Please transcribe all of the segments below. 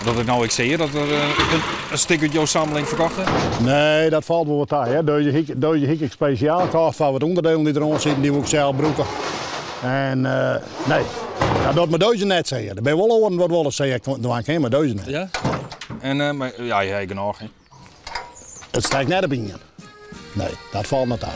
Dat ik nou ik zie dat er een stuk uit jouw sammeling verkocht is? Nee, dat valt wel wat aan. Deze hik ik speciaal kocht van wat onderdelen die erom zitten, die wil ik zelf broeken. En nee, dat me deze net zeggen. Er ben wel horen wat willen zeggen, toen ik maar deze net. Ja? En maar, ja, je hebt genoeg. Het steekt net op in. Nee, dat valt niet aan.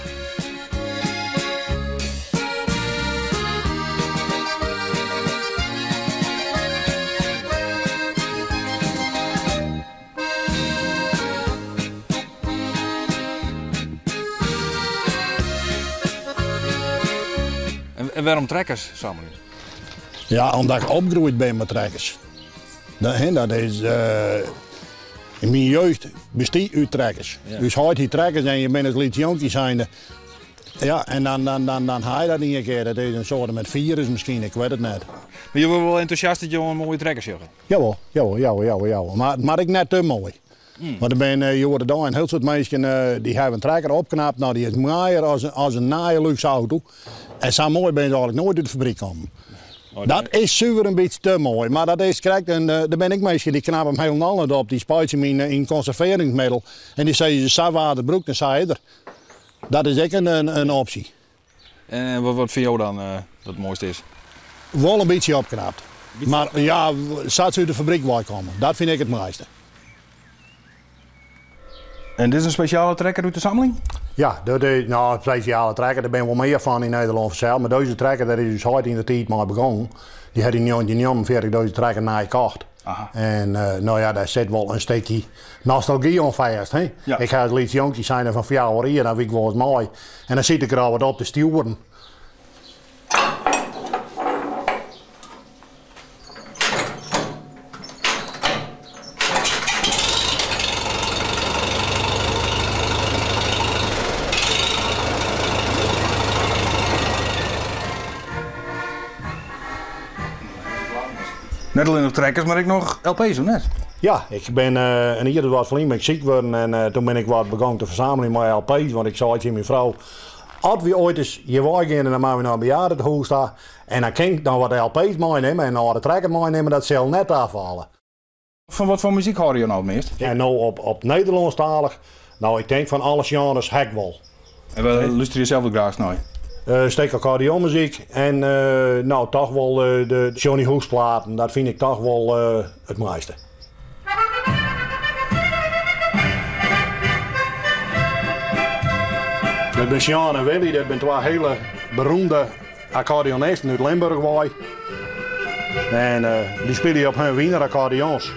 En waarom trekkers samen? Ja, omdat ik opgegroeid ben met trekkers. Dat is, in mijn jeugd bestaat uit trekkers. Ja. Dus houdt die trekkers en je bent als liet jonkie zijnde. Ja, en dan ga je dat niet een keer. Dat is een soort met virus misschien, ik weet het net. Maar je bent wel enthousiast dat je een mooie trekkers hebt? Jawel. Maar ik net te mooi. Want er ben je wordt daar een heel soort mensen die hebben een trekker opgeknapt. Nou, die is mooier als een naaie luxe auto. En zo mooi ben je eigenlijk nooit uit de fabriek komen. Oh, dat is zuiver een beetje te mooi, maar dat is correct. En daar ben ik mensen die knappen hem helemaal op. Die spuiten hem in conserveringsmiddel. En die zeggen ze zoutwater broek, dan zei je er. Dat is ook een optie. En wat vind jou dan het mooiste is? Wel een beetje opgeknapt. Maar ja, zou ze uit de fabriek wel komen. Dat vind ik het mooiste. En dit is een speciale trekker uit de sammeling? Ja, een speciale trekker, daar ben ik wel meer van in Nederland verzeild. Maar deze trekker, daar is dus hard in de tijd mee begonnen. Die had in 49.000 trekker nagekocht. En nou ja, daar zit wel een stukje nostalgie aan vast. Ja. Ik ga als liefst jonkie zijn van 4 jaar hier, dan vind ik wel eens mooi. En dan zit ik er al wat op te sturen. Net alleen nog trekkers, maar ik nog LP's zo net. Ja, ik ben en hier was flink ben ik ziek geworden en toen ben ik wat begonnen te verzamelen met LP's. Want ik zei tegen mijn vrouw, als we ooit eens je wagen en dan maken we naar een bejaardenhuis staan. En dan kan ik dan wat LP's meenemen en dan de trekker meenemen, dat zal net afvallen. Van wat voor muziek hoor je nou het meest? Ja, nou op Nederlandstalig, nou ik denk van alle genres hek wel. En wat luister je zelf ook graag naar? Steek accordeonmuziek en nou toch wel de Johnny Hoes platen, dat vind ik toch wel het mooiste. Dat ben Jean en Willy, dat zijn 2 hele beroemde accordeonisten uit Limburg. En die spelen op hun Wiener accordeons.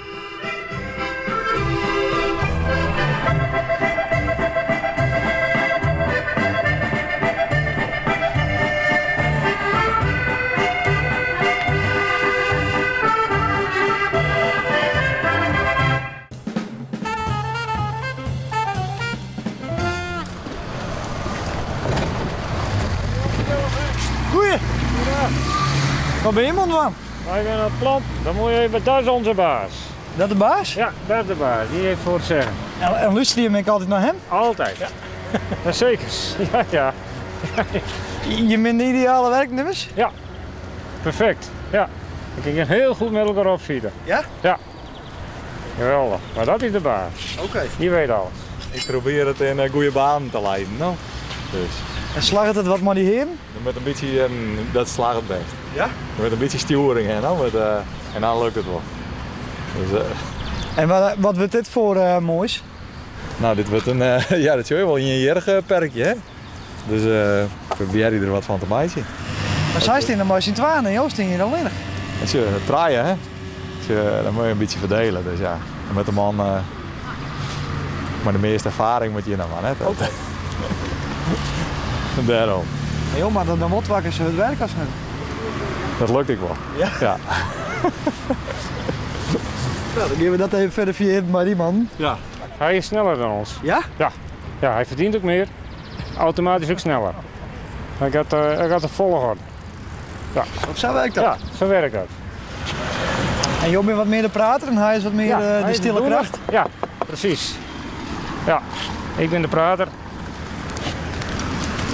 Waar ben je man van? Wij gaan naar het plant, dan moet je even, dat is onze baas. Dat de baas? Ja, dat is de baas, die heeft voor het zeggen. En luister je hem altijd naar hem? Altijd, ja. Zeker, ja. Je bent de ideale werknemers? Ja, perfect, ja. We kunnen heel goed met elkaar opfietsen. Ja? Ja. Geweldig, maar dat is de baas. Oké. Die weet alles. Ik probeer het in goede banen te leiden. Nou. Dus. En slaagt het wat met die heren? Met een beetje, dat slaagt het best. Ja? Met een beetje sturing en dan lukt het wel. Dus, en wat wordt dit voor moois? Nou, dit wordt een, ja dat zie je wel in je jergperkje, hè. Dus probeer je er wat van te maken. Maar zij staan er maar in 2 en Joost staan hier alleen. Als je draaien, hè. Dan moet je een beetje verdelen. Dus ja, met de man, maar de meeste ervaring moet je nou maar net. Okay. Daarom. Ja, maar dan wordt wakker ze het werk als hun. Dat lukt ik wel. Ja? Ja. Nou, dan geven we dat even verder via maar die man. Ja. Hij is sneller dan ons. Ja? Ja. Ja, hij verdient ook meer. Automatisch ook sneller. Hij gaat een volgorde. Ja. Zo werkt dat? Ja, zo werkt dat. En jij bent wat meer de prater en hij is wat meer de stille kracht? Ja, precies. Ja, ik ben de prater.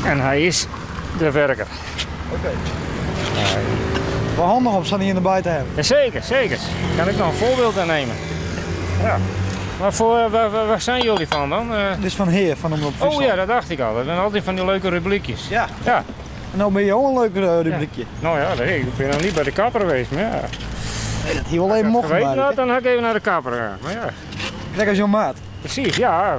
En hij is de werker. Oké. Wel handig om zo'n hier erbij te hebben. Ja, zeker, zeker. Kan ik nog een voorbeeld aan nemen. Ja. Maar waar zijn jullie van dan? Dit is van Heer, van Omroep Friesland. Oh ja, dat dacht ik al. Dat zijn altijd van die leuke rubriekjes. Ja. Ja. En nou ben je ook een leuk rubriekje. Nou ja, ik ben nog niet bij de kapper geweest, maar ja. Nee, dat hier wel even mocht Weet maken. dan ga ik even naar de kapper gaan. Maar ja, Lekker als jouw maat. precies, ja.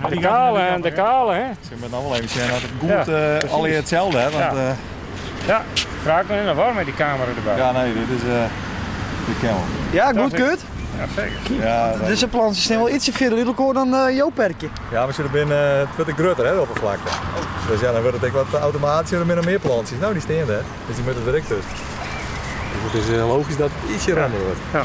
De kale en de kale, hè. Ik moet nog wel even zeggen dat het goed Ja, al hetzelfde hè. Want, Ja. Ja, raak me in de war met die camera erbij. ja, nee, dit is de kemmel. Ja, Dat goed is- kut. Ja, zeker. Ja, Dit is een plantsysteem wel ietsje verder Liddelkoor dan jouw perkje. ja, maar ze binnen het wordt grutter hè, de oppervlakte. Dus ja, dan wordt het ook wat automatisch en meer plantjes. Nou, die staan er. Dus die moeten direct tussen. Dus het is logisch dat het ietsje rammer wordt. Ja.